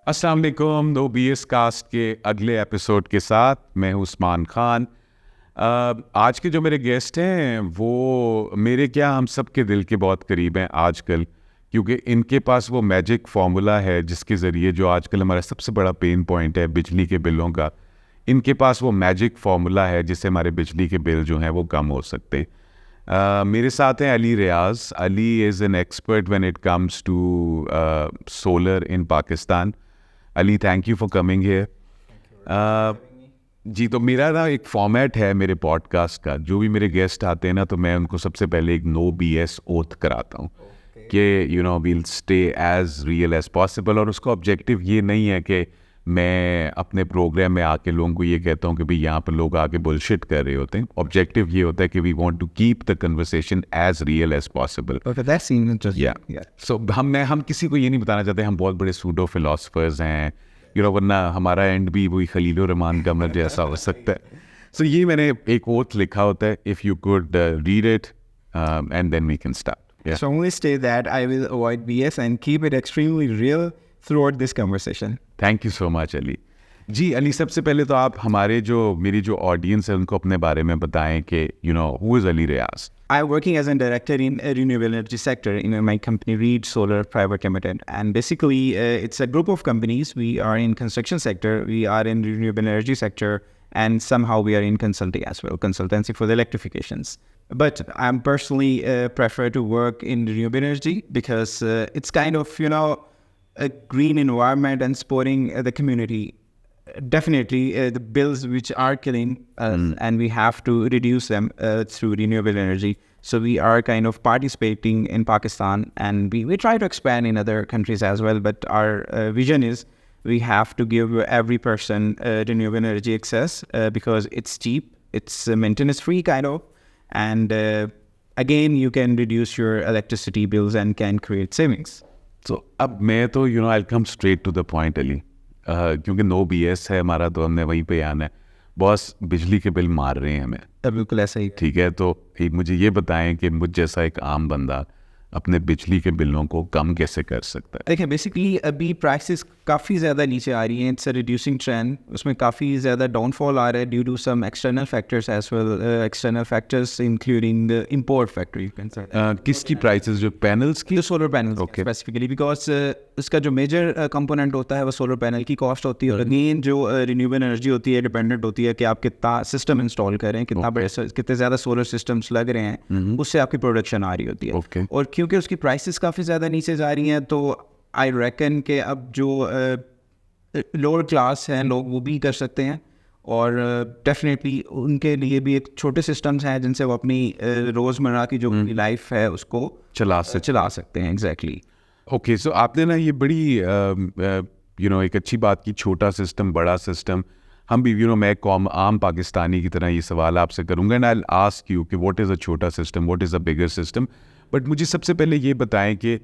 अस्सलाम वालेकुम। No BS cast के अगले एपिसोड के साथ मैं हूँ उस्मान खान। आज के जो मेरे गेस्ट हैं वो मेरे क्या हम सब के दिल के बहुत करीब हैं आजकल, क्योंकि इनके पास वो मैजिक फार्मूला है जिसके ज़रिए जो आजकल हमारा सबसे बड़ा पेन पॉइंट है बिजली के बिलों का, इनके पास वो मैजिक फार्मूला है जिससे हमारे बिजली के बिल जो हैं वो कम हो सकते। मेरे साथ हैं Ali Riaz. Ali is an expert when it comes to solar in Pakistan. Ali, thank you for coming here. जी, तो मेरा ना एक फॉर्मेट है मेरे पॉडकास्ट का, जो भी मेरे गेस्ट आते हैं ना तो मैं उनको सबसे पहले एक नो BS ओथ कराता हूँ कि we'll stay as real as possible. और उसका ऑब्जेक्टिव ये नहीं है कि मैं अपने प्रोग्राम में आके लोगों को ये कहता हूँ कि भाई यहाँ पर लोग आके बुलशिट कर रहे होते हैं। ऑब्जेक्टिव ये होता है कि we want to keep the conversation as real as possible. So हम किसी को ये नहीं बताना चाहते हम बहुत बड़े सूडो फिलोसफर्स हैं, वरना हमारा एंड भी वही खलील रहमान कमर जैसा हो सकता है। सो ये मैंने एक ओथ लिखा होता है, if you could read it and then we can start. So only state that I will avoid BS and keep it extremely real throughout this conversation. Thank you so much Ali ji. Ali, सबसे पहले तो आप मेरी जो audience है उनको अपने बारे में बताएं कि who is Ali Riaz. I'm working as a director in a renewable energy sector in my company Reed Solar Private Limited, and basically it's a group of companies. We are in construction sector, we are in renewable energy sector, and somehow we are in consulting as well, consultancy for the electrifications. But I'm personally prefer to work in renewable energy because it's kind of a green environment and supporting the community. Definitely the bills which are killing us, and we have to reduce them through renewable energy. So we are kind of participating in Pakistan, and we try to expand in other countries as well. But our vision is we have to give every person renewable energy access because it's cheap, it's maintenance free kind of, and again you can reduce your electricity bills and can create savings. So अब मैं तो I'll come straight to the point Ali, क्योंकि no BS है हमारा, तो हमने वहीं पे आना है। बॉस बिजली के बिल मार रहे हैं हमें। बिल्कुल ऐसा ही। ठीक है, तो एक मुझे ये बताएं कि मुझ जैसा एक आम बंदा अपने बिजली के बिलों को कम कैसे कर सकता है। देखिए, बेसिकली अभी प्राइसेस काफ़ी ज़्यादा नीचे आ रही हैं। इट्स अ रिड्यूसिंग ट्रेंड, उसमें काफ़ी ज़्यादा डाउनफॉल आ रहा है due to some external factors as well, external factors including the import factor you can say. किसकी प्राइसेस? जो पैनल्स की? जो सोलर पैनल्स स्पेसिफिकली, बिकॉज उसका जो मेजर कंपोनेंट होता है वो सोलर पैनल की कॉस्ट होती है। और अगेन जो रिन्यूएबल एनर्जी होती है डिपेंडेंट होती है कि आप कितना सिस्टम इंस्टॉल करें, कितने ज़्यादा सोलर सिस्टम्स लग रहे हैं, उससे आपकी प्रोडक्शन आ रही होती है। और क्योंकि उसकी प्राइसेस काफ़ी ज़्यादा नीचे जा रही हैं, तो आई रेकन के अब जो लोअर क्लास हैं लोग वो भी कर सकते हैं। और डेफिनेटली उनके लिए भी एक छोटे सिस्टम्स हैं जिनसे वो अपनी रोज़मर्रा की जो लाइफ है उसको चला सकते हैं। एग्जैक्टली। ओके, सो आपने ना ये बड़ी एक अच्छी बात की, छोटा सिस्टम बड़ा सिस्टम। हम भी मैं आम पाकिस्तानी की तरह ये सवाल आपसे करूँगा and I will ask you कि व्हाट इज़ अ छोटा system, what is a bigger system. But मुझे सबसे पहले ये बताएं कि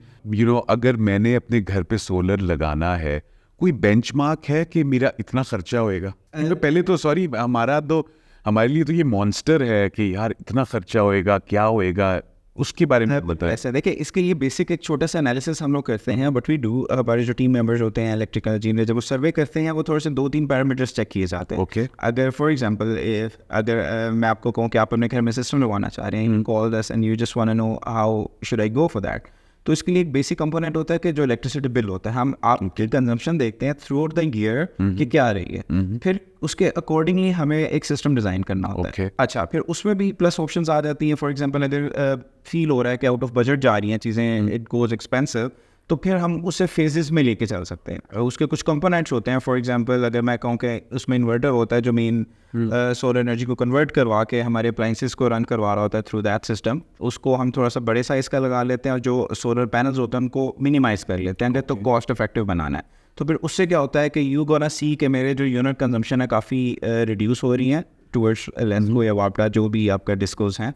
अगर मैंने अपने घर पे सोलर लगाना है, कोई बेंचमार्क है कि मेरा इतना खर्चा होएगा? पहले तो सॉरी, हमारे लिए तो ये मॉन्स्टर है कि यार इतना खर्चा होएगा, क्या होएगा, उसके बारे में बताएं। ऐसा देखिए, इसके लिए बेसिक एक छोटा सा एनालिसिस हम लोग करते हैं। बट वी डू, हमारे जो टीम मेंबर्स होते हैं इलेक्ट्रिकल इंजीनियर, जब वो सर्वे करते हैं वो थोड़े से 2-3 पैरामीटर्स चेक किए जाते हैं। ओके। अगर फॉर एग्जांपल अगर मैं आपको कहूँ कि आप अपने घर में सिस्टम लगवाना चाह रहे हैं, you call us and you just want to know how should I go for that, तो इसके लिए एक बेसिक कंपोनेंट होता है कि जो इलेक्ट्रिसिटी बिल होता है, हम आपकी कंजम्पशन देखते हैं थ्रू आउट द ईयर कि क्या आ रही है, फिर उसके अकॉर्डिंगली हमें एक सिस्टम डिज़ाइन करना होता है। अच्छा, फिर उसमें भी प्लस ऑप्शंस आ जाती हैं। फॉर एग्जांपल अगर फील हो रहा है कि आउट ऑफ बजट जा रही हैं चीज़ें, इट गोज एक्सपेंसिव, तो फिर हम उसे फेजेस में लेके चल सकते हैं। उसके कुछ कंपोनेंट्स होते हैं। फॉर एग्जांपल अगर मैं कहूँ कि उसमें इन्वर्टर होता है जो मेन सोलर एनर्जी को कन्वर्ट करवा के हमारे अप्लाइंसेस को रन करवा रहा होता है थ्रू दैट सिस्टम, उसको हम थोड़ा सा बड़े साइज़ का लगा लेते हैं और जो सोलर पैनल्स होते हैं उनको मिनिमाइज़ कर लेते हैं तो कॉस्ट इफेक्टिव बनाना है। तो फिर उससे क्या होता है कि यू गोना सी कि मेरे जो यूनिट कंजम्पशन है काफ़ी रिड्यूस हो रही हैं टूवर्ड्स लेंसको या वापडा जो भी आपका डिस्कोज हैं।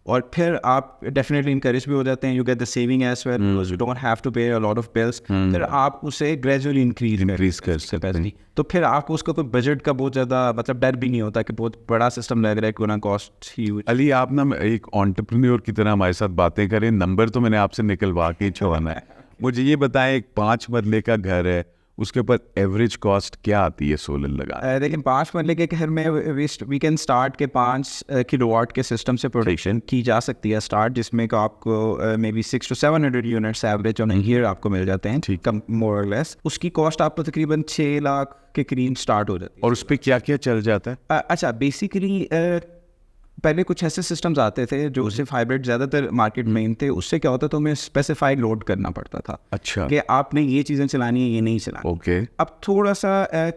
और फिर आप डेफिनेटली इनकरेज भी हो जाते हैं, you get the saving as well, you don't have to pay a lot of bills. फिर आप उसे ग्रेजुअली इंक्रीज कर सकते हैं। तो फिर आपको उसका कोई बजट का बहुत ज़्यादा मतलब डर भी नहीं होता कि बहुत बड़ा सिस्टम लग रहा है, कोना कॉस्ट ह्यूज। अली, आप ना एक एंटरप्रेन्योर की तरह हमारे साथ बातें करें, नंबर तो मैंने आपसे निकलवा के ही छुड़वाना है। मुझे ये बताएं, एक 5 मरले का घर है, उसके ऊपर एवरेज कॉस्ट क्या आती है सोलर लगा? लेकिन 5 मरले के घर में वी कैन स्टार्ट के 5 किलोवाट के सिस्टम से प्रोडक्शन की जा सकती है स्टार्ट, जिसमें कि आपको may be 600 to 700 units average on year आपको मिल जाते हैं, ठीक, कम मोर और लेस। उसकी कॉस्ट आपको तकरीबन 6 लाख के करीब स्टार्ट हो जाती है। और उस पर क्या क्या चल जाता है? अच्छा, बेसिकली पहले कुछ ऐसे सिस्टम्स आते थे जो सिर्फ हाइब्रिड ज़्यादातर मार्केट में थे। उससे क्या होता था, हमें स्पेसिफाइड लोड करना पड़ता था। अच्छा, कि आपने ये चीज़ें चलानी है, ये नहीं चलानी। ओके। अब थोड़ा सा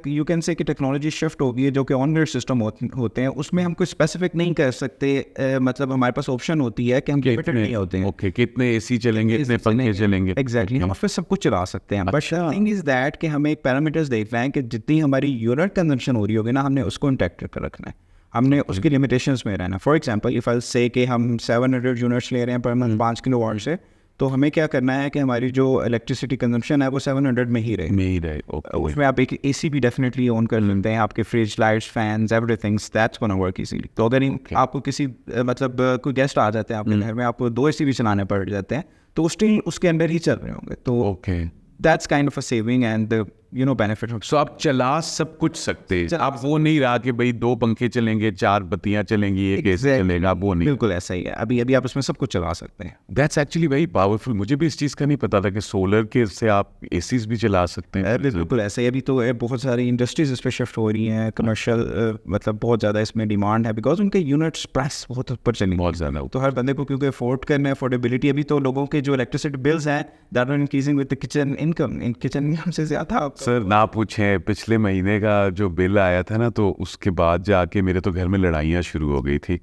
यू कैन से कि टेक्नोलॉजी शिफ्ट हो गई है, जो कि ऑन ग्रिड सिस्टम होते हैं, उसमें हम कुछ स्पेसिफिक नहीं कर सकते। मतलब हमारे पास ऑप्शन होती है कि हम लिमिटेड नहीं होते हैं। ओके, कितने एसी चलेंगे, कितने पंखे चलेंगे। एग्जैक्टली, हम फिर सब कुछ चला सकते हैं। बट थिंग इज दैट कि हमें एक पैरामीटर्स देख रहे हैं कि जितनी हमारी यूनिट कंजम्पशन हो रही होगी ना, हमने उसको इंटैक्ट कर रखना है, हमने उसकी लिमिटेशंस में रहना। फॉर एग्जांपल इफ आई से कि हम 700 यूनिट्स ले रहे हैं पर मंथ 5 किलोवाट से, तो हमें क्या करना है कि हमारी जो इलेक्ट्रिसिटी कंजम्पशन है वो 700 में ही रहे। उसमें आप एक एसी भी डेफिनेटली ऑन कर लेते हैं, आपके fridge, lights, fans, everything that's gonna work easily. तो अगर आपको किसी मतलब कोई गेस्ट आ जाते हैं आपके घर में, आपको 2 एसी भी चलाने पड़ जाते हैं, तो स्टिल उसके अंदर ही चल रहे होंगे। तो okay, that's kind of a saving and you know benefit. So आप चला सब कुछ सकते हैं, आप वो नहीं रहा कि भाई 2 पंखे चलेंगे, 4 बत्तियां चलेंगी, एक एसी चलेगा, वो नहीं। बिल्कुल ऐसा ही है। अभी आप उसमें सब कुछ चला सकते हैं। That's actually very powerful. मुझे भी इस चीज़ का नहीं पता था कि सोलर के से आप एसीज भी चला सकते हैं। बिल्कुल ऐसा ही। अभी तो बहुत सारी इंडस्ट्रीज इस पर शिफ्ट हो रही हैं, कमर्शियल मतलब बहुत ज़्यादा इसमें डिमांड है, बिकॉज उनके यूनिट्स प्राइस बहुत ऊपर चली, बहुत ज़्यादा। तो हर बंदे को क्योंकि अफोर्ड करना है, अफोर्डेबिलिटी। अभी तो लोगों के जो इलेक्ट्रिसिटी बिल्स हैं that are increasing with the kitchen income, kitchen income से ज़्यादा। सर ना पूछें, पिछले महीने का जो बिल आया था ना, तो उसके बाद जाके मेरे तो घर में लड़ाइयाँ शुरू हो गई थी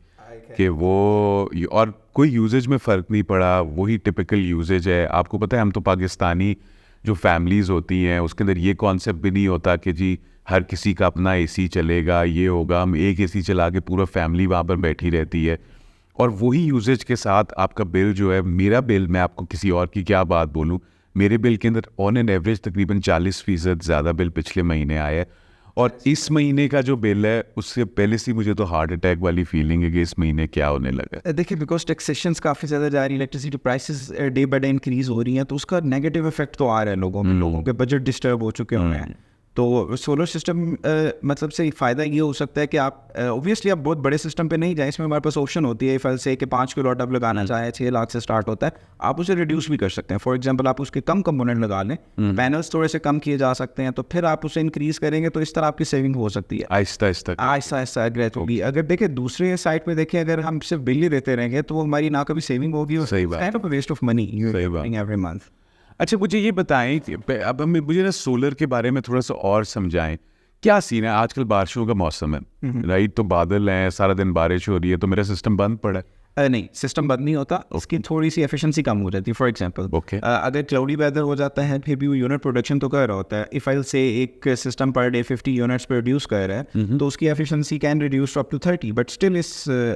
कि वो, और कोई यूजेज में फ़र्क नहीं पड़ा, वही टिपिकल यूजेज है। आपको पता है, हम तो पाकिस्तानी जो फैमिलीज़ होती हैं उसके अंदर ये कॉन्सेप्ट भी नहीं होता कि जी हर किसी का अपना एसी चलेगा, ये होगा। हम एक एसी चला के पूरा फैमिली वहाँ पर बैठी रहती है, और वही यूजेज के साथ आपका बिल जो है, मेरा बिल, मैं आपको किसी और की क्या बात बोलूँ, मेरे बिल के अंदर ऑन एन एवरेज तकरीबन 40% ज़्यादा बिल पिछले महीने आया है। और इस महीने का जो बिल है उससे पहले से मुझे तो हार्ट अटैक वाली फीलिंग है कि इस महीने क्या होने लगा। देखिए, बिकॉज टैक्सेशंस काफ़ी ज़्यादा जा रही है, electricity prices day by day increase हो रही हैं, तो उसका नेगेटिव इफेक्ट तो आ रहा है लोगों के बजट डिस्टर्ब हो चुके हुए हैं। तो सोलर सिस्टम मतलब से फ़ायदा ये हो सकता है कि आप ऑब्वियसली आप बहुत बड़े सिस्टम पे नहीं जाएं। इसमें हमारे पास ऑप्शन होती है, फल से कि 5 किलोवाट आप लगाना चाहें, 6 लाख से स्टार्ट होता है, आप उसे रिड्यूस भी कर सकते हैं। फॉर एग्जांपल आप उसके कम कंपोनेंट लगा लें, पैनल्स थोड़े से कम किए जा सकते हैं, तो फिर आप उसे इंक्रीज करेंगे, तो इस तरह आपकी सेविंग हो सकती है आहिस्ता आहिस्ता ग्रेजुअली। अगर देखें दूसरे साइड पे देखें, अगर हम सिर्फ बिल ही देते रहेंगे तो हमारी ना कभी सेविंग होगी, waste of money every month. अच्छा, मुझे ये बताएं कि अब हमें, मुझे ना सोलर के बारे में थोड़ा सा और समझाएं। क्या सीन है, आजकल बारिशों का मौसम है, राइट? तो बादल हैं, सारा दिन बारिश हो रही है, तो मेरा सिस्टम बंद पड़ा है। नहीं, सिस्टम बंद नहीं होता, उसकी थोड़ी सी एफिशिएंसी कम हो जाती है। फॉर एग्जांपल अगर क्लाउडी वेदर हो जाता है, फिर भी वो यूनिट प्रोडक्शन तो कर रहा होता है। इफ आई से एक system per day 50 units produce कर रहा है, तो उसकी efficiency can reduce up to 30, but still is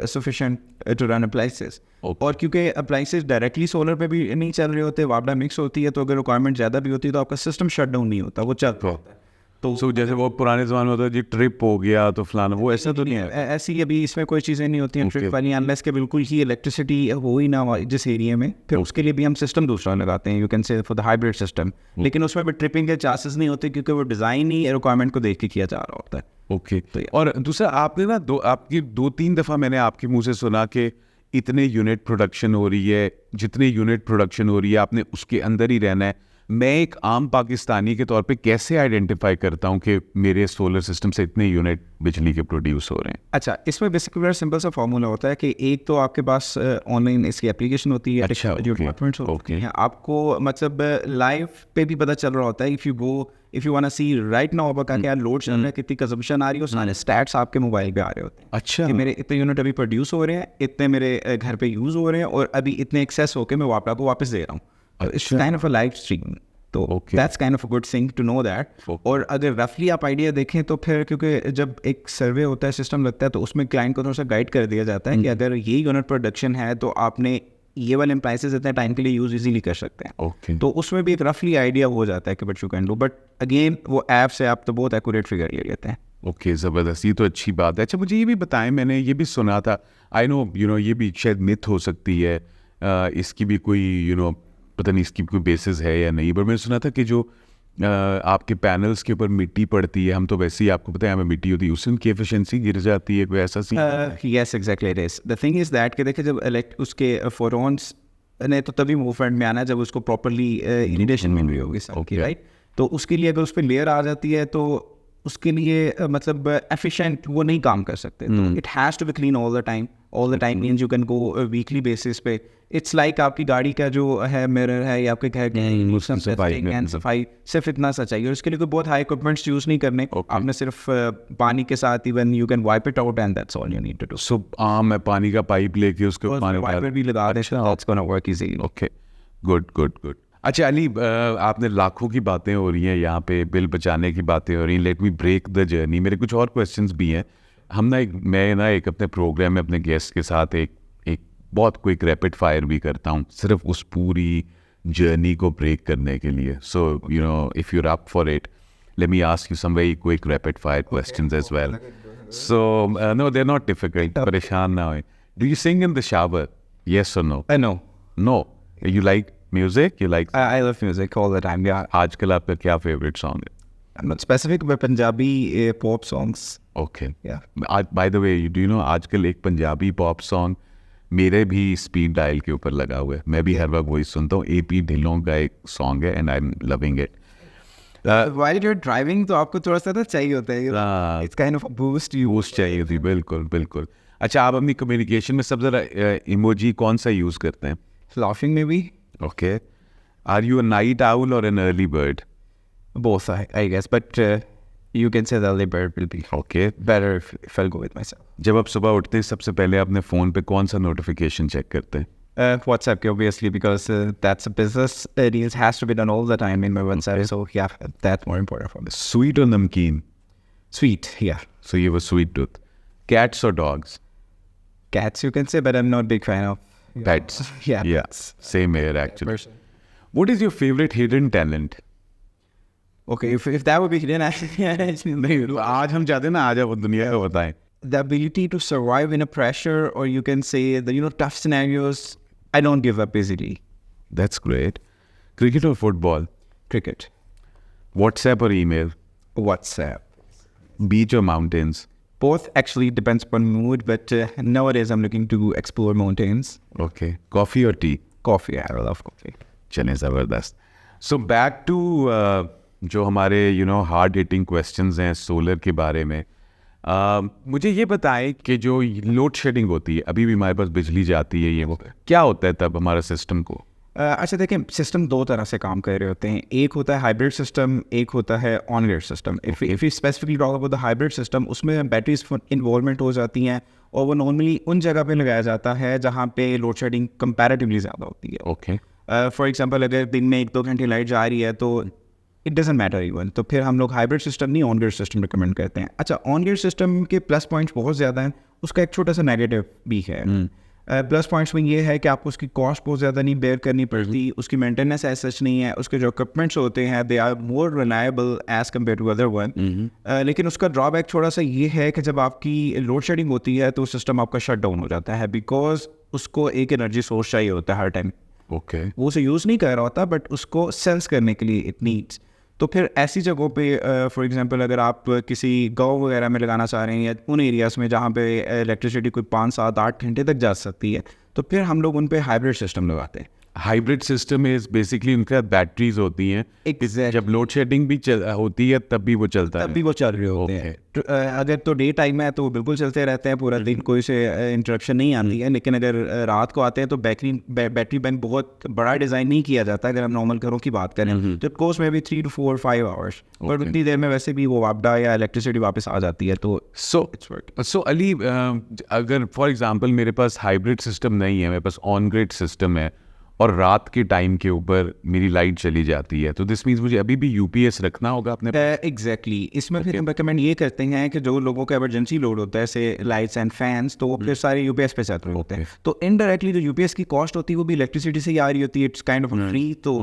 sufficient to run appliances. और क्योंकि अप्लाइंसेस डायरेक्टली सोलर पे भी नहीं चल रहे होते, वापडा मिक्स होती है, तो अगर रिक्वायरमेंट ज़्यादा भी होती है तो आपका सिस्टम शट डाउन नहीं होता, वो चलता होता है। तो जैसे वो पुराने ज़माने में होता है जी, ट्रिप हो गया तो फलाना, वो ऐसा तो नहीं है। ऐसी अभी इसमें कोई चीज़ें नहीं होती हैं ट्रिप वाली, अनलेस के बिल्कुल ही इलेक्ट्रिसिटी हो ही ना जिस एरिया में, फिर उसके लिए भी हम सिस्टम दूसरा लगाते हैं, यू कैन से फॉर द हाइब्रिड सिस्टम। लेकिन उसमें भी ट्रिपिंग के चांसेस नहीं होते, क्योंकि वो डिज़ाइन ही रिक्वायरमेंट को देख के किया जा रहा होता है। ओके, और दूसरा आपने ना आपकी 2-3 दफ़ा मैंने आपके मुँह से सुना कि इतने यूनिट प्रोडक्शन हो रही है, जितने यूनिट प्रोडक्शन हो रही है आपने उसके अंदर ही रहना है। मैं एक आम पाकिस्तानी के तौर पे कैसे आइडेंटिफाई करता हूँ कि मेरे सोलर सिस्टम से इतने यूनिट बिजली के प्रोड्यूस हो रहे हैं? अच्छा, इसमें बेसिकली वेरी सिंपल सा फॉर्मूला होता है कि एक तो आपके पास ऑनलाइन इसकी एप्लीकेशन होती है, अच्छा, जो डिपार्टमेंट्स होते हैं, आपको मतलब लाइव पे भी पता चल रहा होता है। If you want to see right now आपका क्या लोड चल रहा है, कितनी कंजम्पशन आ रही है, सारे स्टैट्स आपके मोबाइल पे आ रहे होते हैं। अच्छा, कि मेरे इतने यूनिट अभी प्रोड्यूस हो रहे हैं, इतने मेरे घर पे यूज़ हो रहे हैं, और अभी इतने एक्सेस होके मैं आपको वापस दे रहा हूँ। It's kind of a live stream, तो that's kind of a good thing to know that. और अगर रफली आप आइडिया देखें तो फिर, क्योंकि जब एक सर्वे होता है, सिस्टम लगता है, तो उसमें क्लाइंट को थोड़ा सा गाइड कर दिया जाता है कि अगर ये यूनिट प्रोडक्शन है तो आपने ये वाले एम्प्लाइसेस इतने टाइम के लिए यूज इजीली कर सकते हैं। तो उसमें भी एक रफली आइडिया हो जाता है कि but you can do, but again वो ऐप से आप तो बहुत एक्यूरेट फिगर ले लेते हैं। ओके, ज़बरदस्त, ये तो अच्छी बात है। अच्छा, मुझे ये भी बताएं, मैंने ये भी सुना था, आई नो ये भी शायद मिथ हो सकती है, इसकी भी कोई पता नहीं इसकी कोई बेसिस है या नहीं, पर मैंने सुना था कि जो आपके पैनल्स के ऊपर मिट्टी पड़ती है, हम तो वैसे ही आपको पता है हमें मिट्टी होती है, उससे उनकी एफिशिएंसी गिर जाती है, कोई ऐसा scene? Yes exactly it is the thing is that कि देखिए जब उसके फोटॉन्स ने तो तभी मूवमेंट में आना है जब उसको प्रॉपरली इरिटेशन मिल रही होगी सबकी, राइट? तो उसके लिए अगर उस पर लेयर आ जाती है तो उसके लिए मतलब एफिशिएंट वो नहीं काम कर सकते। तो it has to be clean all the time means you can go weekly basis पे। इट्स लाइक आपकी गाड़ी का जो है मिरर है या आपके घर की सफाई सिर्फ इतना सा चाहिए, और उसके लिए कोई बहुत हाई इक्विपमेंट्स यूज़ नहीं करने। आपने सिर्फ पानी के साथ even you can wipe it out and that's all you need to do. So मैं पानी का पाइप लेके उसको पानी वाइपर भी लगा दें, that's gonna work easy. Okay, good. अच्छा अली, आपने लाखों की बातें हो रही हैं यहाँ पे, बिल बचाने की बातें हो रही हैं, let me break the journey. मेरे कुछ और क्वेश्चंस भी हैं। मैं एक अपने प्रोग्राम में अपने गेस्ट के साथ एक बहुत क्विक रैपिड फायर भी करता हूँ, सिर्फ उस पूरी जर्नी को ब्रेक करने के लिए। So you know if you're up for it, let me ask you some very quick rapid fire questions as well. So no, they are not difficult, परेशान ना हो। Do you sing in the shower? Yes or no? No. You like music? You like? I love music all the time. Yeah. आजकल आपका क्या favorite song है? I'm not specific, but Punjabi pop songs. Okay. Yeah. By the way, do you know आजकल एक Punjabi pop song मेरे भी speed dial के ऊपर लगा हुआ है, मैं भी हर वक्त वही सुनता हूँ। AP ढिल्लों का एक सॉन्ग है and I am loving it. While you're driving तो आपको थोड़ा सा तो चाहिए होता है, it's kind of a boost. Boost चाहिए होती, बिल्कुल। अच्छा, आप अपनी कम्युनिकेशन में सबसे ज़्यादा इमोजी कौन सा यूज़ करते हैं? Laughing maybe. Okay. Are you a night owl or an early bird? Both, I guess, but you can say the early bird will be Okay. better if I'll go with myself. जब आप सुबह उठते हैं सबसे पहले अपने phone पे कौन सा नोटिफिकेशन चेक करते हैं? WhatsApp obviously, because that's a business deals has to be done all the time in my WhatsApp. So yeah, that's more important for me. Sweet or namkeen? Sweet, yeah. So you have a sweet tooth. Cats or dogs? Cats you can say, but I'm not a big fan of Pets. Yeah. Yeah. Same here actually. Person. What is your favorite hidden talent? Okay, if that would be hidden, नहीं, आज हम चाहते हैं ना, आज आप दुनिया को बताएं। the ability to survive in a pressure, or you can say the tough scenarios. I don't give up easily. That's great. Cricket or football? Cricket. WhatsApp or email? WhatsApp. Beach or mountains? Both actually depends upon mood, but nowadays I'm looking to explore mountains. Okay. Coffee or tea? Coffee, I love coffee. चलें, ज़बरदस्त। So back to जो हमारे hard hitting questions हैं solar के बारे में। मुझे ये बताएं कि जो लोड शेडिंग होती है, अभी भी हमारे पास बिजली जाती है, ये वो क्या होता है तब हमारे सिस्टम को? अच्छा देखिए, सिस्टम दो तरह से काम कर रहे होते हैं। एक होता है हाइब्रिड सिस्टम, एक होता है on grid system. If you specifically talk about the hybrid system, उसमें बैटरीज इन्वॉल्वमेंट हो जाती हैं, और वो नॉर्मली उन जगह पे लगाया जाता है जहाँ पे लोड शेडिंग कंपैरेटिवली ज़्यादा होती है। ओके। फॉर एग्जांपल अगर दिन में 1-2 घंटे लाइट जा रही है तो इट डजेंट मैटर इवन, तो फिर हम लोग हाइब्रिड सिस्टम नहीं ऑन ग्रिड सिस्टम रिकमेंड करते हैं। अच्छा, ऑन ग्रिड सिस्टम के प्लस पॉइंट्स बहुत ज़्यादा हैं, उसका एक छोटा सा नेगेटिव भी है। प्लस पॉइंट्स में ये है कि आपको उसकी कॉस्ट बहुत ज़्यादा नहीं बेयर करनी पड़ती, उसकी मेंटेनेंस ऐसा सच नहीं है, उसके जो इक्विपमेंट्स होते हैं they are more reliable as compare to other one. लेकिन उसका ड्रॉबैक थोड़ा सा ये है कि जब आपकी लोड शेडिंग होती है तो सिस्टम आपका शट डाउन हो जाता है, बिकॉज उसको एक एनर्जी सोर्स चाहिए होता है हर टाइम। ओके। वो उसे यूज़ नहीं कर रहा होता, बट उसको सेंस करने के लिए इट नीड्स। तो फिर ऐसी जगहों पे फॉर एग्जांपल अगर आप किसी गांव वगैरह में लगाना चाह रहे हैं या उन एरियाज़ में जहाँ पे इलेक्ट्रिसिटी कोई 5, 7, 8 घंटे तक जा सकती है, तो फिर हम लोग उन पे हाइब्रिड सिस्टम लगाते हैं। हाइब्रिड सिस्टम इज बेसिकली उनके साथ बैटरीज होती हैं। Exactly. जब लोड शेडिंग भी होती है तब भी वो चलता है। तब भी वो चल रहे होते हैं। अगर तो डे टाइम है तो वो बिल्कुल चलते रहते हैं पूरा दिन, कोई से इंटरप्शन नहीं आती है। लेकिन अगर रात को आते हैं तो बैटरी बैंक बहुत बड़ा डिज़ाइन नहीं किया जाता। अगर हम नॉर्मल घरों की बात करें तो कोर्स में भी 3 to 4 5 आवर्स, और उतनी देर में वैसे भी वो वापडा या इलेक्ट्रिसिटी वापस आ जाती है। तो सो अली, अगर फॉर एग्जांपल मेरे पास हाइब्रिड सिस्टम नहीं है, मेरे पास ऑन ग्रिड सिस्टम है, और रात के टाइम के ऊपर मेरी लाइट चली जाती है, तो दिस मीन्स मुझे अभी भी यूपीएस रखना होगा अपने एग्जैक्टली। इसमें फिर हम रिकमेंड ये करते हैं कि जो लोगों का इमरजेंसी लोड होता है, से लाइट्स एंड फैंस, तो वो फिर सारे यूपीएस पे चल रहे होते हैं। तो इनडायरेक्टली जो यूपीएस की कॉस्ट होती है वो भी इलेक्ट्रिसिटी से ही आ रही होती है। इट्स काइंड ऑफ फ्री, तो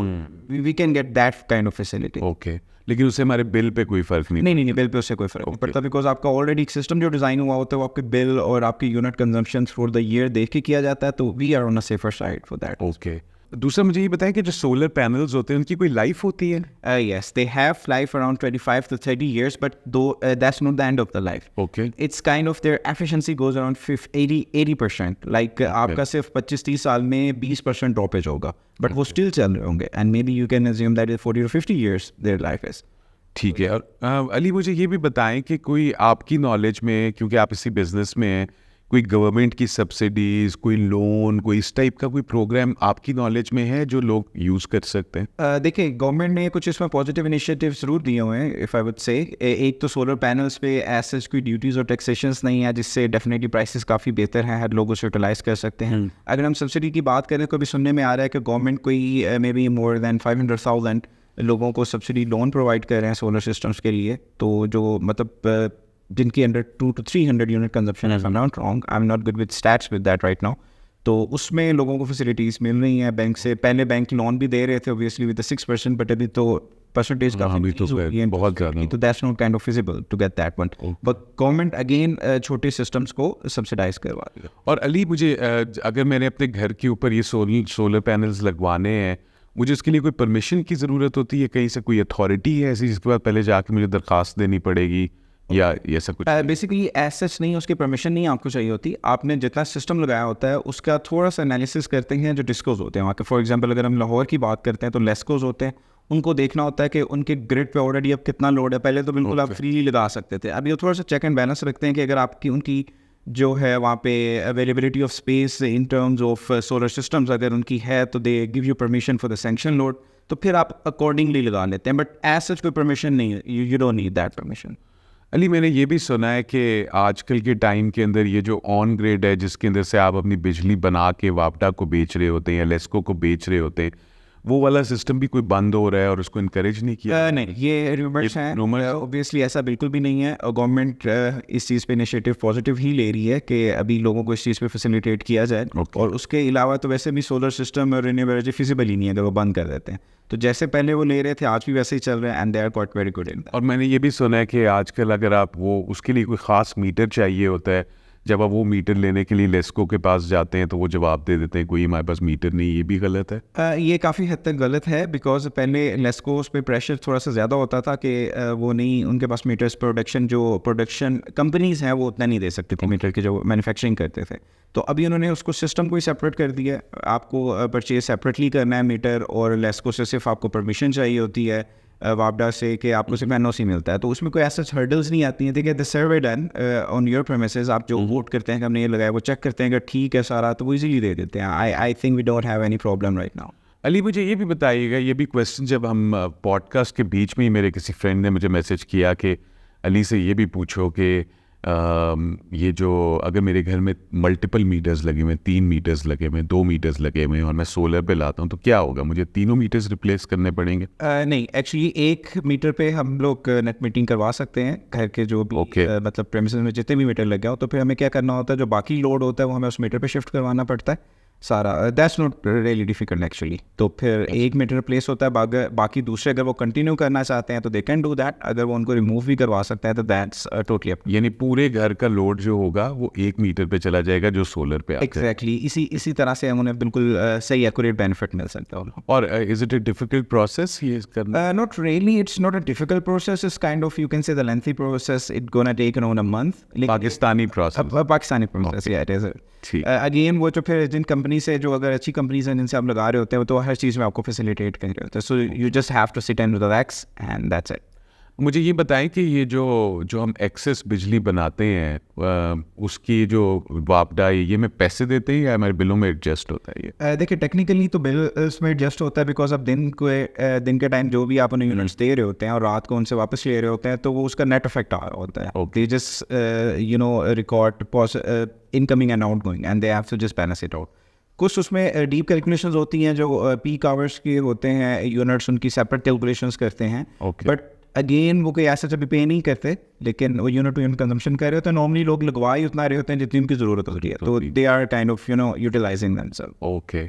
we can get that kind of facility. Okay. लेकिन उससे हमारे बिल पे कोई फर्क नहीं, बिल पे उससे कोई फर्क नहीं पड़ता, बिकॉज आपका ऑलरेडी एक सिस्टम जो डिज़ाइन हुआ होता है वो आपके बिल और आपके unit consumption for the year देख के किया जाता है। तो we are on a safer side for that. Okay. दूसरा मुझे ये बताएं कि जो सोलर पैनल्स होते हैं उनकी कोई लाइफ होती है? Yes, they have life around 25 to 30 years, but though that's not the end of the life. Okay. It's kind of their efficiency goes around 80%. Like आपका सिर्फ 25-30 साल में 20% ड्रॉपेज होगा, but वो still चल रहे होंगे, and maybe you can assume that 40 to 50 years their life is. ठीक है। और अली मुझे ये भी बताएं कि कोई आपकी नॉलेज में, क्योंकि आप इसी बिजनेस में हैं, कोई गवर्नमेंट की सब्सिडीज, कोई लोन, कोई इस टाइप का कोई प्रोग्राम आपकी नॉलेज में है जो लोग यूज़ कर सकते हैं? देखिए, गवर्नमेंट ने कुछ इसमें पॉजिटिव इनिशिएटिव ज़रूर दिए हुए हैं, इफ़ आई वुड से। एक तो सोलर पैनल्स पे ऐसे कोई ड्यूटीज़ और टैक्सेशंस नहीं है, जिससे डेफिनेटली प्राइसेस काफ़ी बेहतर हैं, हर लोग उसे यूटिलाइज़ कर सकते हैं। अगर हम सब्सिडी की बात करें तो अभी सुनने में आ रहा है कि गवर्नमेंट कोई मे बी मोर दैन 500,000 लोगों को सब्सिडी लोन प्रोवाइड कर रहे हैं सोलर सिस्टम्स के लिए। तो जो मतलब जिनकी अंडर 200 to 300 यूनिट कंजप्शन है, if I'm not wrong, I'm not good with stats with that right now, तो उसमें लोगों को फैसिलिटीज़ मिल रही हैं बैंक से। पहले बैंक लोन भी दे रहे थे ऑब्वियसली विद 6%, बट अभी तो परसेंटेज काफ़ी बहुत ज़्यादा, तो that's not kind of feasible to get that one. But government again छोटे सिस्टम्स को सब्सिडाइज करवा रही है। और अली मुझे अगर मैंने अपने घर के ऊपर ये सोलर पैनल्स लगवाने हैं, मुझे इसके लिए कोई परमिशन की ज़रूरत होती है? कहीं से कोई अथॉरिटी है ऐसी जिसके बाद पहले जाके मुझे दरख्वास्त देनी पड़ेगी या ऐसा कुछ? बेसिकली एज सच नहीं, उसकी परमिशन नहीं आपको चाहिए होती। आपने जितना सिस्टम लगाया होता है उसका थोड़ा सा एनालिसिस करते हैं जो डिस्कोज होते हैं वहाँ के। फॉर एग्जांपल अगर हम लाहौर की बात करते हैं तो लेस्कोज होते हैं, उनको देखना होता है कि उनके ग्रिड पे ऑलरेडी अब कितना लोड है। पहले तो बिल्कुल आप फ्रीली लगा सकते थे, अभी वो थोड़ा सा चेक एंड बैलेंस रखते हैं कि अगर आपकी उनकी जो है वहाँ पे availability of space in terms of solar systems अगर उनकी है तो they give you permission for the sanction load, तो फिर आप अकॉर्डिंगली लगा लेते हैं। बट एज सच कोई परमिशन नहीं है, you don't need that permission. Ali मैंने ये भी सुना है कि आजकल के टाइम के अंदर ये जो ऑन ग्रिड है जिसके अंदर से आप अपनी बिजली बना के वापडा को बेच रहे होते हैं या लेस्को को बेच रहे होते हैं, वो वाला सिस्टम भी कोई बंद हो रहा है और उसको इनकरेज नहीं किया? नहीं, ये रूमर्स हैं। ऑब्वियसली ऐसा बिल्कुल भी नहीं है। गवर्नमेंट इस चीज़ पे इनिशिएटिव पॉजिटिव ही ले रही है कि अभी लोगों को इस चीज़ पे फैसिलिटेट किया जाए। और उसके अलावा तो वैसे भी सोलर सिस्टम और रिन्यूएबल एनर्जी फिजिबल ही नहीं है अगर वो बंद कर देते हैं। तो जैसे पहले वो ले रहे थे आज भी वैसे ही चल रहे हैं, and they are quite very good in that. और मैंने ये भी सुना है कि आजकल अगर आप वो उसके लिए कोई ख़ास मीटर चाहिए होता है, जब आप वो मीटर लेने के लिए लेस्को के पास जाते हैं तो वो जवाब दे देते हैं कोई हमारे पास मीटर नहीं। ये भी गलत है? ये काफ़ी हद तक गलत है, बिकॉज पहले लेस्कोस पे प्रेशर थोड़ा सा ज़्यादा होता था कि वो नहीं, उनके पास मीटर्स प्रोडक्शन कंपनीज़ हैं वो उतना नहीं दे सकती थी मीटर की जो मैन्युफैक्चरिंग करते थे। तो अभी उन्होंने उसको सिस्टम को ही सेपरेट कर दिया है। आपको परचेज सेपरेटली करना है मीटर, और लेस्को से सिर्फ आपको परमिशन चाहिए होती है वापडा से कि आपको सिर्फ एनओसी मिलता है। तो उसमें कोई ऐसा हर्डल्स नहीं आती हैं। देखिए, the survey done on your premises, आप जो वोट करते हैं कि हमने ये लगाया, वो चेक करते हैं अगर ठीक है सारा तो वो इजीली दे देते हैं। I think we don't have any problem right now. Ali मुझे ये भी बताइएगा, ये भी क्वेश्चन जब हम पॉडकास्ट के बीच में ही मेरे किसी फ्रेंड ने मुझे मैसेज किया कि अली से ये भी पूछो कि ये जो अगर मेरे घर में मल्टीपल मीटर्स लगे हुए, 3 मीटर्स लगे हुए, 2 मीटर्स लगे हुए और मैं सोलर पे लाता हूँ तो क्या होगा? मुझे तीनों मीटर्स रिप्लेस करने पड़ेंगे? नहीं, एक्चुअली एक मीटर पे हम लोग नेट मीटिंग करवा सकते हैं घर के जो भी मतलब प्रेमिसेस में जितने भी मीटर लगे हो। तो फिर हमें क्या करना होता है, जो बाकी लोड होता है वो हमें उस मीटर पे शिफ्ट करवाना पड़ता है सारा। That's not really difficult actually. तो फिर एक मीटर रिप्लेस होता है, बाकी दूसरे अगर वो कंटिन्यू करना चाहते हैं तो दे कैन डू दैट। अगर वो उनको रिमूव भी करवा सकते हैं तो दैट्स टोटली अप। यानी पूरे घर का लोड जो होगा वो एक मीटर पे चला जाएगा जो सोलर पे आता है। एग्जैक्टली, इसी तरह से उन्हें बिल्कुल सही एक्यूरेट बेनिफिट मिल सकता है। और is it a difficult process ये करना? Not really, it's not a difficult process, it's kind of you can say the lengthy process. It gonna take around a month. Pakistani process? Pakistani process, या it is. Again वो जो फिर जिन company से, जो अगर अच्छी कंपनीज हैं जिनसे आप लगा रहे होते हैं, तो हर चीज़ में आपको फैसिलिटेट कर रहे होते हैं। So you just have to sit and relax and that's it. मुझे ये बताएं कि ये जो हम एक्सेस बिजली बनाते हैं उसकी जो वापडा है, ये में पैसे देते हैं या हमारे बिलों में एडजस्ट होता है ये? देखिए, टेक्निकली तो बिल्स में एडजस्ट होता है, बिकॉज अब दिन के टाइम जो भी आप उन्हें यूनिट्स दे रहे होते हैं और रात को उनसे वापस ले रहे होते हैं, तो वो उसका नेट इफेक्ट आ रहा होता है। They just record incoming and outgoing and they have to just balance it out. कुछ उसमें डीप कैलकुलेशंस होती हैं जो पीक आवर्स के होते हैं, यूनिट्स उनकी सेपरेट कैलकुलेशंस करते हैं। बट अगेन वो कोई ऐसा जब पे नहीं करते, लेकिन वो यूनिट टू यूनिट कंजम्पशन कर रहे होते हैं। नॉर्मली लोग लगवा ही उतना रहे होते हैं जितनी उनकी ज़रूरत होती है, तो they are kind of utilising themself. ओके,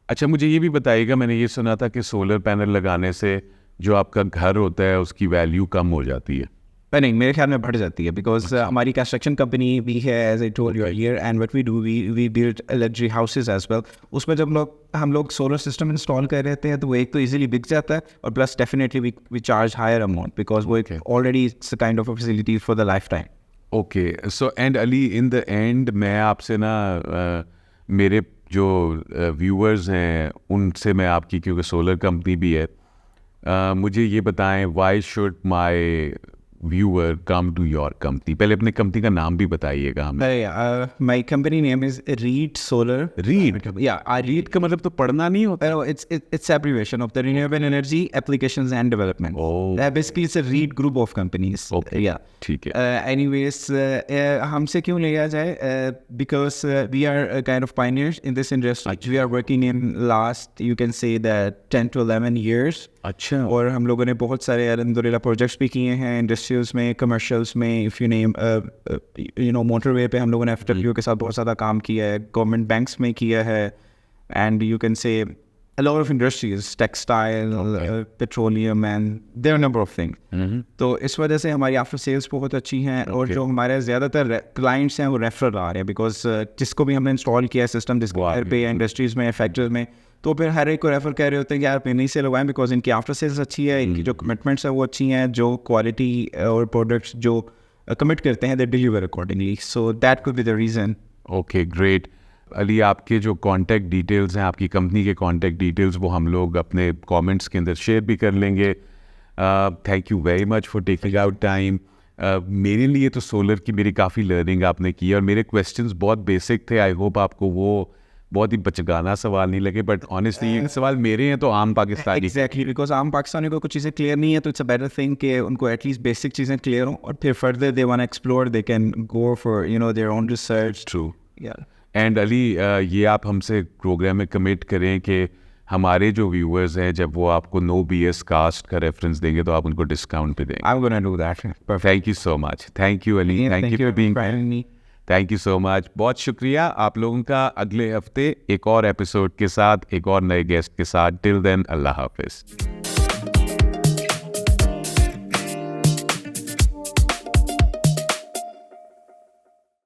अच्छा मुझे ये भी बताइएगा, मैंने ये सुना था कि सोलर पैनल लगाने से जो आपका घर होता है उसकी वैल्यू कम हो जाती है। पर नहीं, मेरे ख्याल में बढ़ जाती है, बिकॉज हमारी कंस्ट्रक्शन कंपनी भी है, as I told you earlier, and what we do, we build luxury houses as well. उसमें जब हम लोग सोलर सिस्टम इंस्टॉल कर रहे हैं तो वो एक तो इजीली बिक जाता है, और plus definitely we charge higher amount, because वो एक already it's kind of a facility for the life time. Okay, so and Ali, in the end मैं आपसे ना मेरे जो व्यूअर्स हैं उनसे मैं आपकी, क्योंकि सोलर कंपनी भी है, मुझे ये बताएं, why should my viewer come to your company? पहले अपने कंपनी का नाम भी बताइएगा हमें। My company name is Reed Solar. Reed? या रीड का मतलब तो पढ़ना नहीं होता? it's abbreviation of the renewable energy applications and development. Oh. Basically it's a REIT group of companies. Okay. Yeah. ठीक है। Anyways, हमसे क्यों लिया जाए? Because we are kind of pioneers in this industry. We are working in last, you can say that 10 to 11 years. अच्छा। और हम लोगों ने बहुत सारे अलहमदुलिल्लाह प्रोजेक्ट्स भी किए हैं, इंडस्ट्रियल्स में, कमर्शियल्स में, if you name, you know, motorway पे हम लोगों ने FW के साथ बहुत ज़्यादा काम किया है, गवर्नमेंट बैंक्स में किया है, एंड यू कैन से a lot of industries, textile, petroleum, and there are a number of things. तो इस वजह से हमारी आफ्टर सेल्स बहुत अच्छी हैं, और जो हमारे ज़्यादातर क्लाइंट्स हैं वो रेफरल आ रहे हैं, बिकॉज जिसको भी हमने इंस्टॉल किया सिस्टम जिसके घर पे या इंडस्ट्रीज़ में, फैक्ट्रीज में, तो फिर हर एक को रेफर कर रहे होते हैं कि यार इन्हीं से लगवाएं, बिकॉज इनकी आफ्टर सेल्स अच्छी है, इनकी जो कमिटमेंट्स हैं वो अच्छी हैं, जो क्वालिटी और प्रोडक्ट्स जो कमिट करते हैं दे deliver accordingly, so that could be the reason. Okay, great. Ali, आपके जो कॉन्टैक्ट डिटेल्स हैं, आपकी कंपनी के कॉन्टैक्ट डिटेल्स, वो हम लोग अपने कमेंट्स के अंदर शेयर भी कर लेंगे। Thank you very much for taking out time. मेरे लिए तो सोलर की मेरी काफ़ी लर्निंग आपने की, और मेरे क्वेश्चंस बहुत बेसिक थे। आई होप आपको वो बहुत ही बचगाना सवाल नहीं लगे, बट ऑनेस्टली ये सवाल मेरे हैं तो आम पाकिस्तानी। एग्जैक्टली, बिकॉज आम पाकिस्तानी को कुछ चीज़ें क्लियर नहीं है, तो इट्स अ बेटर थिंग कि उनको एटलीस्ट बेसिक चीज़ें क्लियर हों, और फिर further they want explore, they can go for you know their own research. True. यार, एंड अली, ये आप हमसे प्रोग्राम में कमिट करें कि हमारे जो व्यूअर्स हैं, जब वो आपको नो BS कास्ट का रेफरेंस देंगे तो आप उनको डिस्काउंट पे देंगे। I am gonna do that. Thank you so much. Thank you Ali, thank you for being, thank you so much. बहुत शुक्रिया आप लोगों का। अगले हफ्ते एक और एपिसोड के साथ, एक और नए गेस्ट के साथ। टिल देन, अल्लाह हाफिज़।